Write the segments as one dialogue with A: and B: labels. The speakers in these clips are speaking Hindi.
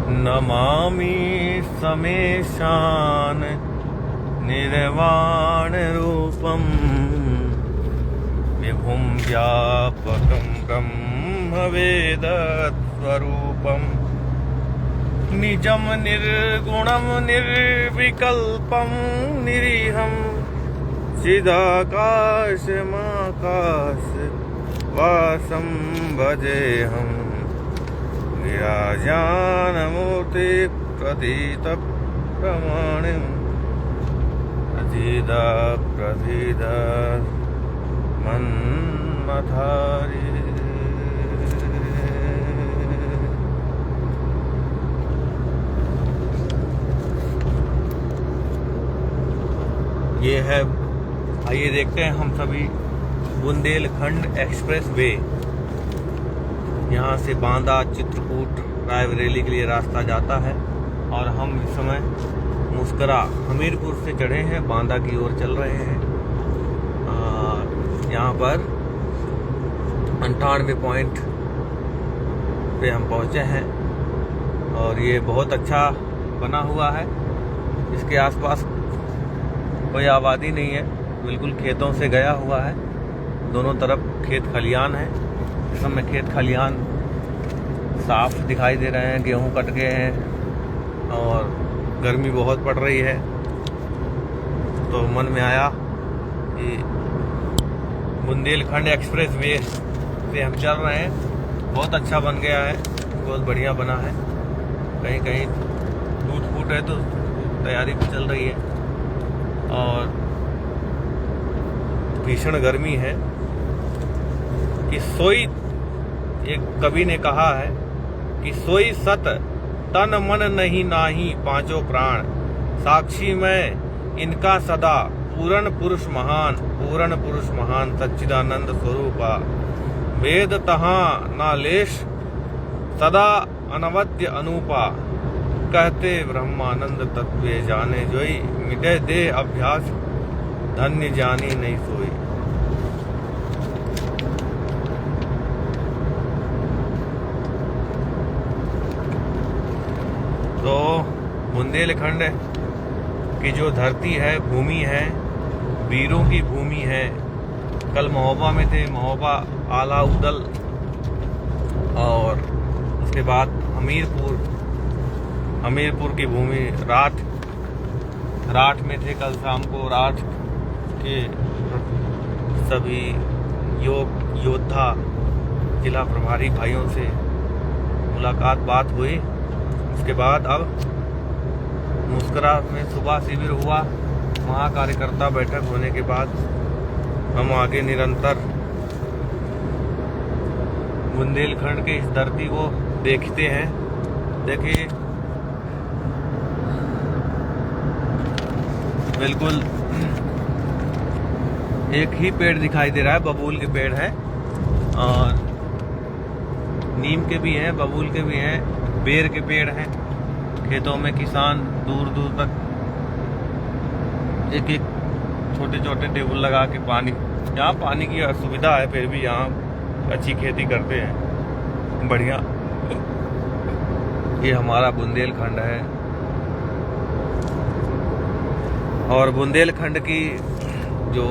A: नमामि समेशान निर्वाण रूपम विभुं व्यापकं ब्रह्मवेदस्वरूपं निजं निर्गुणं निर्विकल्पं निरीहं चिदाकाशमाकाशवासं भजेऽहं विराजानमूर्ति प्रतीतप्रमाणिं प्रसीद मन्मथारी। ये है, आइए देखते हैं हम सभी बुंदेलखंड एक्सप्रेस वे। यहाँ से बांदा, चित्रकूट, रायबरेली के लिए रास्ता जाता है और हम इस समय मुस्करा हमीरपुर से चढ़े हैं, बांदा की ओर चल रहे हैं। यहाँ पर 98 पॉइंट पे हम पहुँचे हैं और ये बहुत अच्छा बना हुआ है। इसके आसपास कोई आबादी नहीं है, बिल्कुल खेतों से गया हुआ है। दोनों तरफ खेत खलियान है। इस समय खेत खलियान साफ दिखाई दे रहे हैं, गेहूं कट गए हैं और गर्मी बहुत पड़ रही है। तो मन में आया कि बुंदेलखंड एक्सप्रेस वे से हम चल रहे हैं। बहुत अच्छा बन गया है, बहुत बढ़िया बना है। कहीं कहीं टूट फूट है तो तैयारी भी चल रही है और भीषण गर्मी है कि सोई, एक कवि ने कहा है कि सोई सत तन मन नहीं नाही पांचों प्राण, साक्षी मैं इनका सदा पूर्ण पुरुष महान सच्चिदानंद स्वरूपा, वेद तहाँ नालेश सदा अनवद्य अनूपा, कहते ब्रह्मानंद तत्वे जाने जोई, मिटे दे अभ्यास धन्य जानी नहीं सोई। तो बुंदेलखंड की जो धरती है, भूमि है, वीरों की भूमि है। कल महोबा में थे, महोबा, आला उदल और उसके बाद हमीरपुर की भूमि, राठ में थे। कल शाम को राठ के सभी योद्धा जिला प्रभारी भाइयों से मुलाकात बात हुई। उसके बाद अब मुस्करा में सुबह शिविर हुआ। वहाँ कार्यकर्ता बैठक होने के बाद हम आगे निरंतर बुंदेलखंड के इस धरती को देखते हैं। देखिए, बिल्कुल एक ही पेड़ दिखाई दे रहा है, बबूल के पेड़ है और नीम के भी हैं, बबूल के भी हैं, बेर के पेड़ हैं। खेतों में किसान दूर दूर तक एक एक छोटे छोटे टेबल लगा के पानी, यहाँ पानी की सुविधा है फिर भी यहाँ अच्छी खेती करते हैं, बढ़िया। ये हमारा बुंदेलखंड है और बुंदेलखंड की जो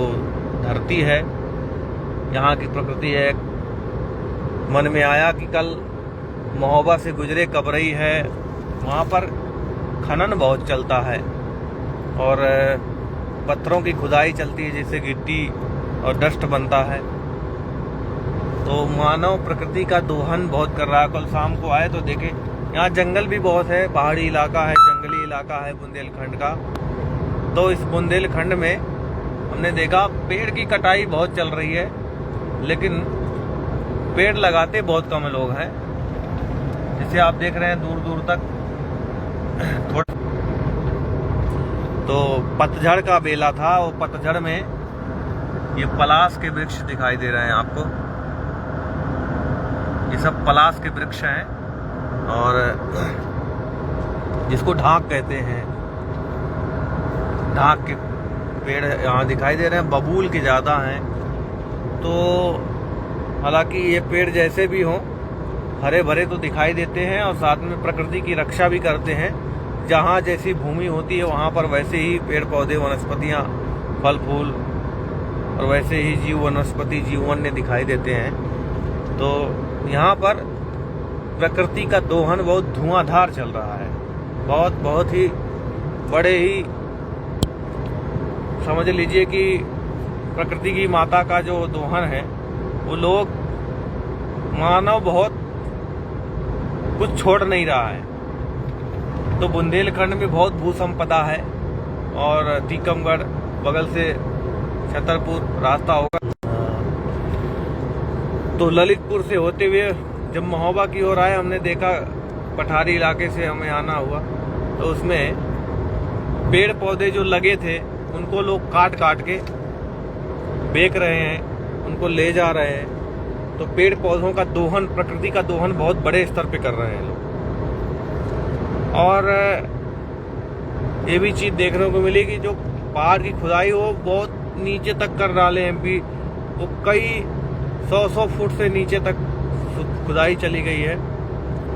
A: धरती है, यहाँ की प्रकृति है। मन में आया कि कल महोबा से गुजरे, कबरई है, वहाँ पर खनन बहुत चलता है और पत्थरों की खुदाई चलती है, जिससे गिट्टी और डस्ट बनता है। तो मानव प्रकृति का दोहन बहुत कर रहा है। कल शाम को आए तो देखे यहाँ जंगल भी बहुत है, पहाड़ी इलाका है, जंगली इलाका है बुंदेलखंड का। तो इस बुंदेलखंड में हमने देखा पेड़ की कटाई बहुत चल रही है, लेकिन पेड़ लगाते बहुत कम लोग हैं। जैसे आप देख रहे हैं दूर दूर तक थोड़ा तो पतझड़ का बेला था, वो पतझड़ में ये पलाश के वृक्ष दिखाई दे रहे हैं आपको। ये सब पलाश के वृक्ष हैं और जिसको ढाक कहते हैं, ढाक के पेड़ यहाँ दिखाई दे रहे हैं। बबूल के ज़्यादा हैं। तो हालांकि ये पेड़ जैसे भी हों हरे भरे तो दिखाई देते हैं और साथ में प्रकृति की रक्षा भी करते हैं। जहाँ जैसी भूमि होती है वहाँ पर वैसे ही पेड़ पौधे, वनस्पतियाँ, फल फूल और वैसे ही जीव वनस्पति जीवन्य दिखाई देते हैं। तो यहाँ पर प्रकृति का दोहन बहुत धुआंधार चल रहा है। बहुत ही बड़े ही समझ लीजिए कि प्रकृति की माता का जो दोहन है वो लोग मानव बहुत कुछ छोड़ नहीं रहा है। तो बुंदेलखंड में बहुत भू संपदा है और टीकमगढ़ बगल से छतरपुर रास्ता होगा। तो ललितपुर से होते हुए जब महोबा की ओर आए, हमने देखा पठारी इलाके से हमें आना हुआ, तो उसमें पेड़ पौधे जो लगे थे उनको लोग काट के बेच रहे हैं, उनको ले जा रहे हैं। तो पेड़ पौधों का दोहन, प्रकृति का दोहन बहुत बड़े स्तर पे कर रहे हैं लोग। और ये भी चीज देखने को मिली कि जो पहाड़ की खुदाई वो बहुत नीचे तक कर डाले हैं, भी वो कई 100 फुट से नीचे तक खुदाई चली गई है।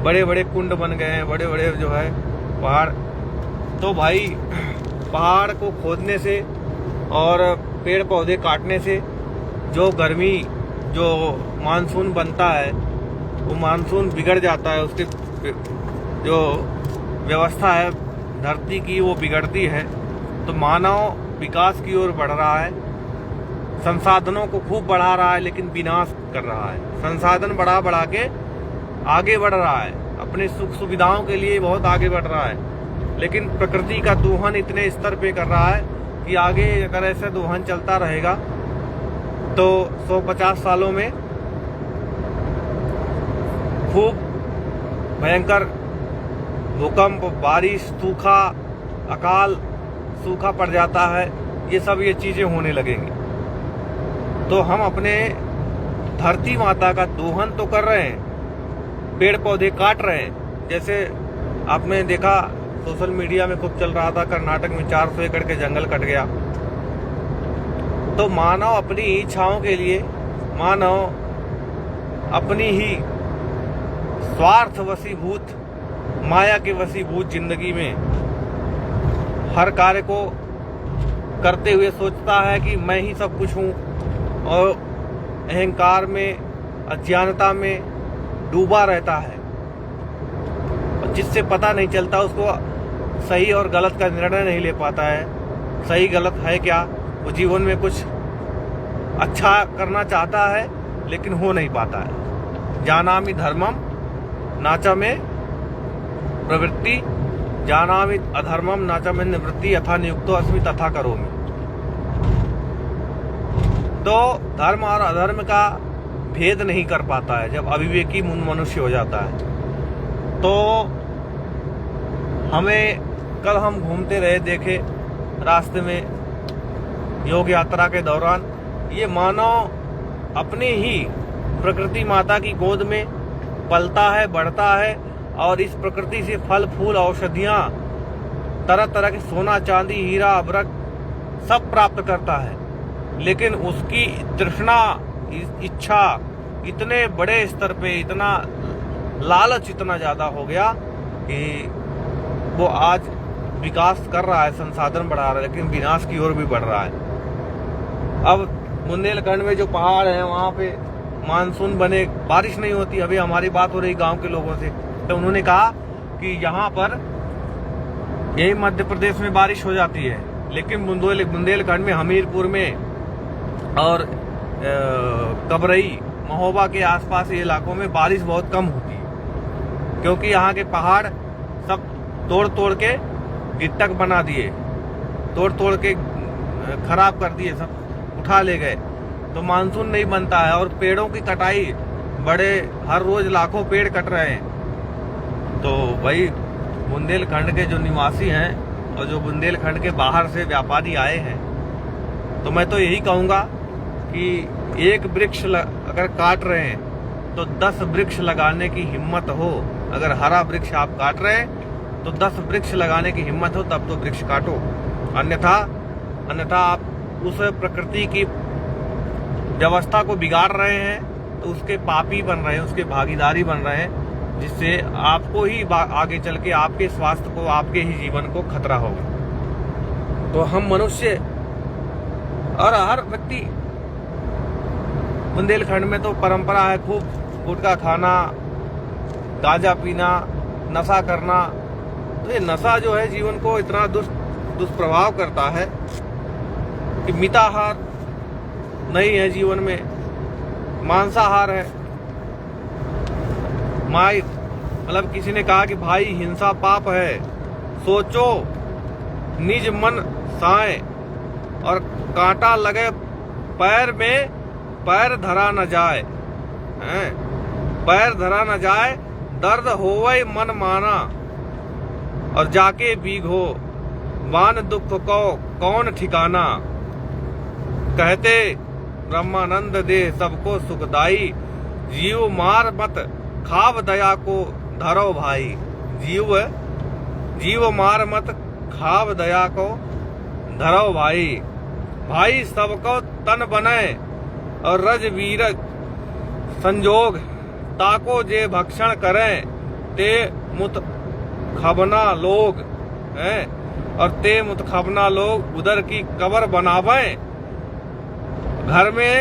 A: बड़े बड़े कुंड बन गए हैं, बड़े बड़े जो है पहाड़। तो भाई पहाड़ को खोदने से और पेड़ पौधे काटने से जो गर्मी, जो मानसून बनता है वो मानसून बिगड़ जाता है। उसकी जो व्यवस्था है धरती की वो बिगड़ती है। तो मानव विकास की ओर बढ़ रहा है, संसाधनों को खूब बढ़ा रहा है लेकिन विनाश कर रहा है। संसाधन बढ़ा के आगे बढ़ रहा है, अपने सुख सुविधाओं के लिए बहुत आगे बढ़ रहा है, लेकिन प्रकृति का दोहन इतने स्तर पे कर रहा है कि आगे अगर ऐसे दोहन चलता रहेगा तो 150 सालों में खूब भयंकर भूकंप, बारिश, सूखा, अकाल, सूखा पड़ जाता है, ये चीजें होने लगेंगी। तो हम अपने धरती माता का दोहन तो कर रहे हैं, पेड़ पौधे काट रहे हैं। जैसे आपने देखा सोशल मीडिया में खूब चल रहा था, कर्नाटक में 400 एकड़ के जंगल कट गया। तो मानव अपनी इच्छाओं के लिए, मानव अपनी ही स्वार्थ वशीभूत, माया के वशीभूत जिंदगी में हर कार्य को करते हुए सोचता है कि मैं ही सब कुछ हूँ, और अहंकार में, अज्ञानता में डूबा रहता है, जिससे पता नहीं चलता, उसको सही और गलत का निर्णय नहीं ले पाता है। सही गलत है क्या, वो जीवन में कुछ अच्छा करना चाहता है लेकिन हो नहीं पाता है। जानामि धर्मम नाचा में प्रवृत्ति, जानामि अधर्मम नाचा में निवृत्ति, यथा नियुक्तो अस्मि तथा करोमि। तो धर्म और अधर्म का भेद नहीं कर पाता है जब अविवेकी मनुष्य हो जाता है। तो हमें कल हम घूमते रहे, देखे रास्ते में योग यात्रा के दौरान, ये मानव अपने ही प्रकृति माता की गोद में पलता है, बढ़ता है और इस प्रकृति से फल फूल, औषधियां, तरह तरह के सोना चांदी, हीरा अभ्रक सब प्राप्त करता है। लेकिन उसकी तृष्णा, इच्छा इतने बड़े स्तर पे, इतना लालच इतना ज्यादा हो गया कि वो आज विकास कर रहा है, संसाधन बढ़ा रहा है, लेकिन विनाश की ओर भी बढ़ रहा है। अब बुंदेलखंड में जो पहाड़ है वहाँ पे मानसून बने, बारिश नहीं होती। अभी हमारी बात हो रही गांव के लोगों से, तो उन्होंने कहा कि यहाँ पर यही मध्य प्रदेश में बारिश हो जाती है, लेकिन बुंदेलखंड में, हमीरपुर में और कबरई, महोबा के आसपास के इलाकों में बारिश बहुत कम होती है, क्योंकि यहाँ के पहाड़ सब तोड़ के गिट्टक बना दिए, तोड़ के खराब कर दिए, सब उठा ले गए। तो मानसून नहीं बनता है और पेड़ों की कटाई, बड़े हर रोज लाखों पेड़ कट रहे हैं। तो भाई बुंदेलखंड के जो निवासी हैं और जो बुंदेलखंड के बाहर से व्यापारी आए हैं, तो मैं तो यही कहूँगा कि एक वृक्ष अगर काट रहे हैं तो 10 वृक्ष लगाने की हिम्मत हो। अगर हरा वृक्ष आप काट रहे हैं तो 10 वृक्ष लगाने की हिम्मत हो, तब तो वृक्ष काटो। अन्यथा आप उस प्रकृति की व्यवस्था को बिगाड़ रहे हैं, तो उसके पापी बन रहे हैं, उसके भागीदारी बन रहे हैं। जिससे आपको ही आगे चल के आपके स्वास्थ्य को, आपके ही जीवन को खतरा होगा। तो हम मनुष्य और हर व्यक्ति, बुंदेलखंड में तो परंपरा है खूब गुटखा खाना, गांजा पीना, नशा करना। तो ये नशा जो है जीवन को इतना दुष्प्रभाव करता है कि मिताहार नहीं है जीवन में, मांसाहार है। मतलब किसी ने कहा कि भाई हिंसा पाप है, सोचो निज मन साए, और कांटा लगे पैर में पैर धरा न जाए, पैर धरा न जाए, दर्द होवे मन माना, और जाके बीघो वान दुख को कौन ठिकाना। कहते ब्रह्मानंद दे सबको सुखदाई, जीव मार मत खाव दया को धरो भाई। जीव मार मत खाव दया को धरो भाई। भाई सबको तन बने और रजवीर संजोग, ताको जे भक्षण करें ते मुत खबना लोग हैं, और ते मुत खबना लोग उधर की कबर बनावें। घर में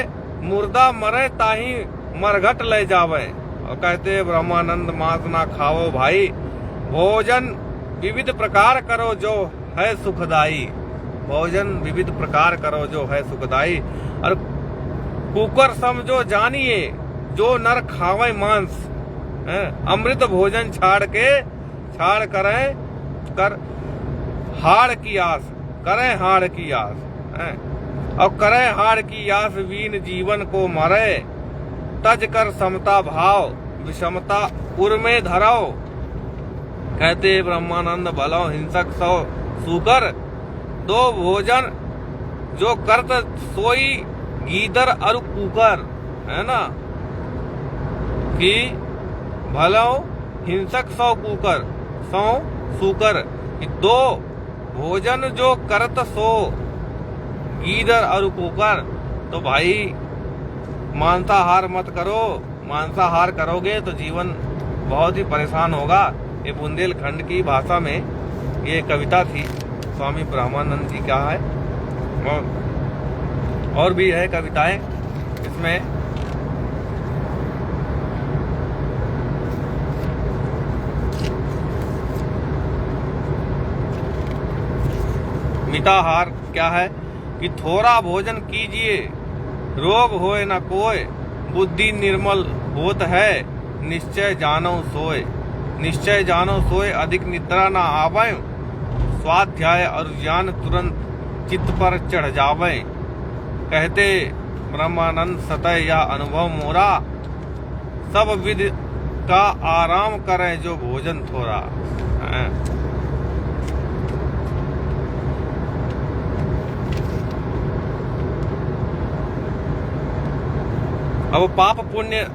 A: मुर्दा मरे ताही मरघट ले जावे। और कहते ब्रह्मानंद मांस ना खाओ भाई, भोजन विविध प्रकार करो जो है सुखदाई। भोजन विविध प्रकार करो जो है सुखदाई। और कुकर समझो जानिए जो नर खावे मांस, अमृत भोजन छाड़ करें कर हाड़ की आस, करें हाड़ की आस, और करें हाड़ की आस वीन जीवन को मरे। तज कर समता भाव विषमता उर में धराओ। कहते ब्रह्मानंद भलो हिंसक सौ सूकर, दो भोजन जो करत सोई गीदर और कुकर, है ना, कि भलो हिंसक सौ कुकर सौ सूकर, दो भोजन जो करत सो गीदर और कुकर। तो भाई मांसाहार मत करो, मांसाहार करोगे तो जीवन बहुत ही परेशान होगा। ये बुंदेलखंड की भाषा में ये कविता थी, स्वामी ब्रह्मानंद जी का है। और भी है कविताएं इसमें। मिताहार क्या है कि थोड़ा भोजन कीजिए, रोग होए न कोय, बुद्धि निर्मल होत है, निश्चय जानो सोए। निश्चय जानो सोए, अधिक निद्रा न आवे, स्वाध्याय और ज्ञान तुरंत चित्त पर चढ़ जावे। कहते ब्रह्मानंद सतय या अनुभव मोरा, सब विधि का आराम करें जो भोजन थोड़ा। अब पाप पुण्य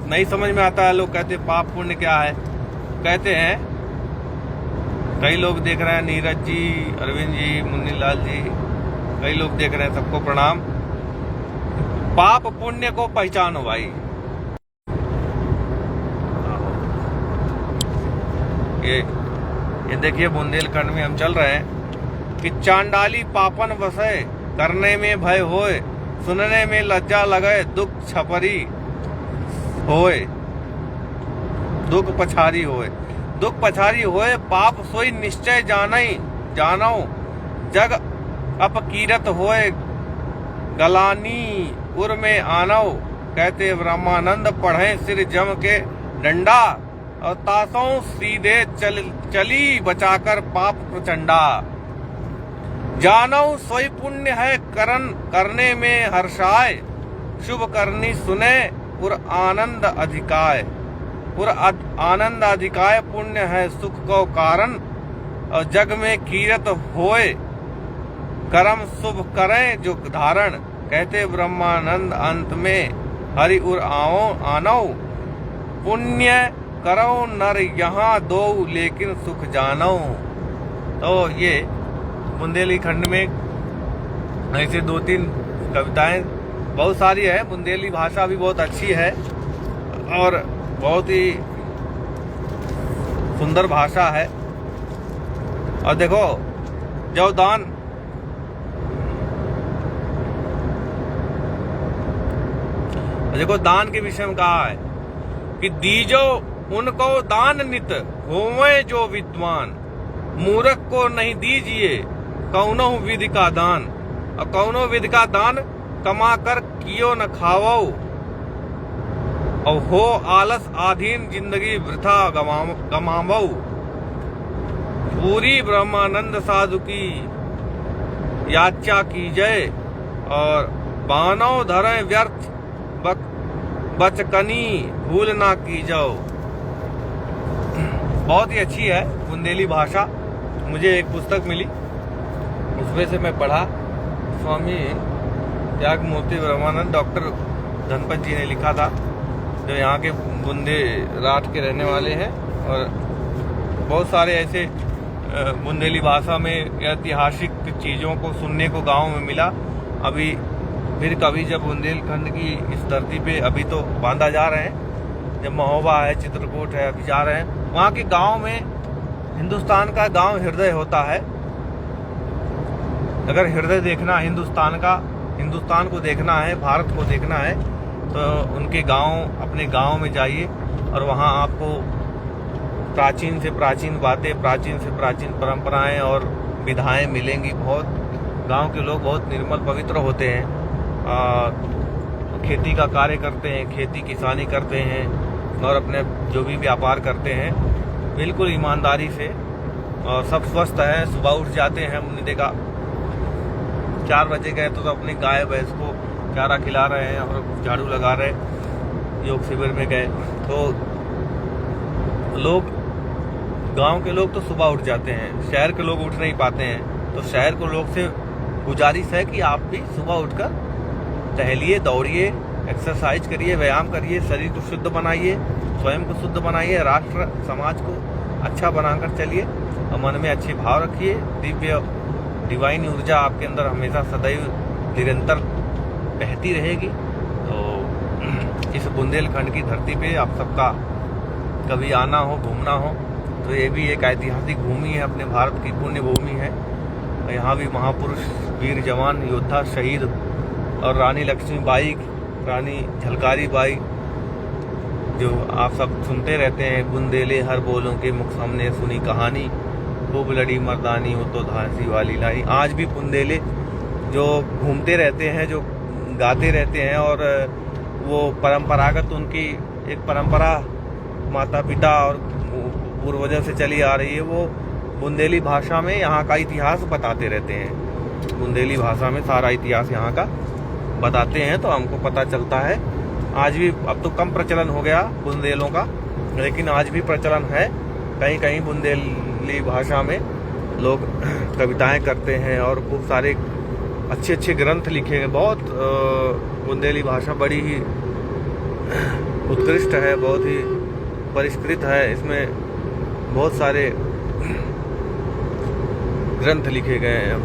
A: नहीं समझ में आता है। लोग कहते पाप पुण्य क्या है। कहते हैं, कई लोग देख रहे हैं, नीरज जी, अरविंद जी, मुन्नी लाल जी, कई लोग देख रहे हैं, सबको प्रणाम। पाप पुण्य को पहचानो भाई। ये देखिए बुंदेलखंड में हम चल रहे हैं कि चांडाली पापन वसे, करने में भय होए, सुनने में लज्जा लगे, दुख छपरी होए, दुख पछारी होए। दुख पछारी होए, पाप सोई निश्चय जानो, जग अपकीरत होए, गलानी उर में आनो। कहते ब्रह्मानंद पढ़े सिर जम के डंडा, और तासों सीधे चली बचाकर पाप प्रचंडा। जानो सोई पुण्य है करने में हर्षाय, शुभ करनी सुने पुर आनंद अधिकाय। पुर आनंद अधिकाय पुण्य है सुख को कारण, और जग में कीरत होए, कर्म शुभ करें जो धारण। कहते ब्रह्मानंद अंत में हरि उर आनो, पुण्य करो नर यहाँ दो, लेकिन सुख जानो। तो ये बुंदेलखंड में ऐसे 2-3 कविताएं बहुत सारी है। बुंदेली भाषा भी बहुत अच्छी है और बहुत ही सुंदर भाषा है। और देखो जो दान के विषय में कहा है कि दीजो उनको दान नित होवे जो विद्वान, मूर्ख को नहीं दीजिए कौनो विधि का दान, और कौनो विधि का दान कमा कर कियो न खावो, और हो आलस आधीन जिंदगी वृथा गमावो। पूरी ब्रह्मानंद साधु की याचा की जय, और बानव धरे व्यर्थ बचकनी भूल ना की जाओ। बहुत ही अच्छी है बुंदेली भाषा। मुझे एक पुस्तक मिली, उसमें से मैं पढ़ा। स्वामी त्याग मूर्ति ब्रह्मानंद डॉक्टर धनपत जी ने लिखा था, जो यहाँ के बुंदेलखंड के रहने वाले हैं। और बहुत सारे ऐसे बुंदेली भाषा में ऐतिहासिक चीज़ों को सुनने को गांव में मिला। अभी फिर कभी जब बुंदेलखंड की इस धरती पे अभी तो बांधा जा रहे हैं, जब महोबा है, चित्रकूट है, अभी जा रहे हैं। वहाँ के गांव में हिंदुस्तान का गांव हृदय होता है। अगर हृदय देखना हिंदुस्तान को देखना है, भारत को देखना है, तो उनके गांव, अपने गांव में जाइए और वहाँ आपको प्राचीन से प्राचीन बातें, प्राचीन से प्राचीन परंपराएं और विधाएं मिलेंगी। बहुत गांव के लोग बहुत निर्मल पवित्र होते हैं। खेती का कार्य करते हैं, खेती किसानी करते हैं, और अपने जो भी व्यापार करते हैं बिल्कुल ईमानदारी से, और सब स्वस्थ हैं। सुबह उठ जाते हैं, हमने देखा 4 बजे गए तो अपनी गाय भैंस को चारा खिला रहे हैं और झाड़ू लगा रहे हैं। योग शिविर में गए तो लोग, गांव के लोग तो सुबह उठ जाते हैं, शहर के लोग उठ नहीं पाते हैं। तो शहर के लोग से गुजारिश है कि आप भी सुबह उठकर टहलिए, दौड़िए, एक्सरसाइज करिए, व्यायाम करिए, शरीर को शुद्ध बनाइए, स्वयं को शुद्ध बनाइए, राष्ट्र समाज को अच्छा बनाकर चलिए, और मन में अच्छे भाव रखिए। दिव्य डिवाइन ऊर्जा आपके अंदर हमेशा सदैव निरंतर बहती रहेगी। तो इस बुंदेलखंड की धरती पे आप सबका कभी आना हो, घूमना हो, तो ये भी एक ऐतिहासिक भूमि है, अपने भारत की पुण्य भूमि है। यहाँ भी महापुरुष, वीर जवान, योद्धा, शहीद और रानी लक्ष्मीबाई, रानी झलकारी बाई, जो आप सब सुनते रहते हैं, बुंदेले हर बोलों के मुख सामने सुनी कहानी, खूब लड़ी मर्दानी वो तो झांसी वाली लाई। आज भी बुंदेले जो घूमते रहते हैं, जो गाते रहते हैं, और वो परंपरागत उनकी एक परंपरा माता पिता और पूर्वजों से चली आ रही है। वो बुंदेली भाषा में यहाँ का इतिहास बताते रहते हैं। बुंदेली भाषा में सारा इतिहास यहाँ का बताते हैं, तो हमको पता चलता है। आज भी, अब तो कम प्रचलन हो गया बुंदेलों का, लेकिन आज भी प्रचलन है। कहीं कहीं बुंदेली भाषा में लोग कविताएं करते हैं, और खूब सारे अच्छे अच्छे ग्रंथ लिखे गए। बहुत बुंदेली भाषा बड़ी ही उत्कृष्ट है, बहुत ही परिष्कृत है। इसमें बहुत सारे ग्रंथ लिखे गए हैं,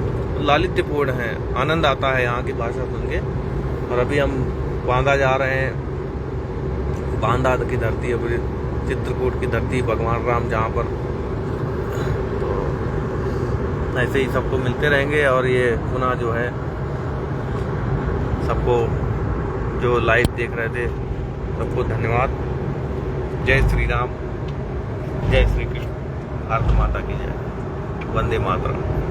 A: लालित्यपूर्ण हैं, आनंद आता है यहाँ की भाषा सुन के। और अभी हम बांदा जा रहे हैं, बांदा की धरती, अभी चित्रकूट की धरती, भगवान राम जहाँ पर, तो ऐसे ही सबको मिलते रहेंगे। और ये पुनः जो है, सबको जो लाइव देख रहे थे सबको धन्यवाद। जय श्री राम, जय श्री कृष्ण, भारत माता की जय, वंदे मातरम।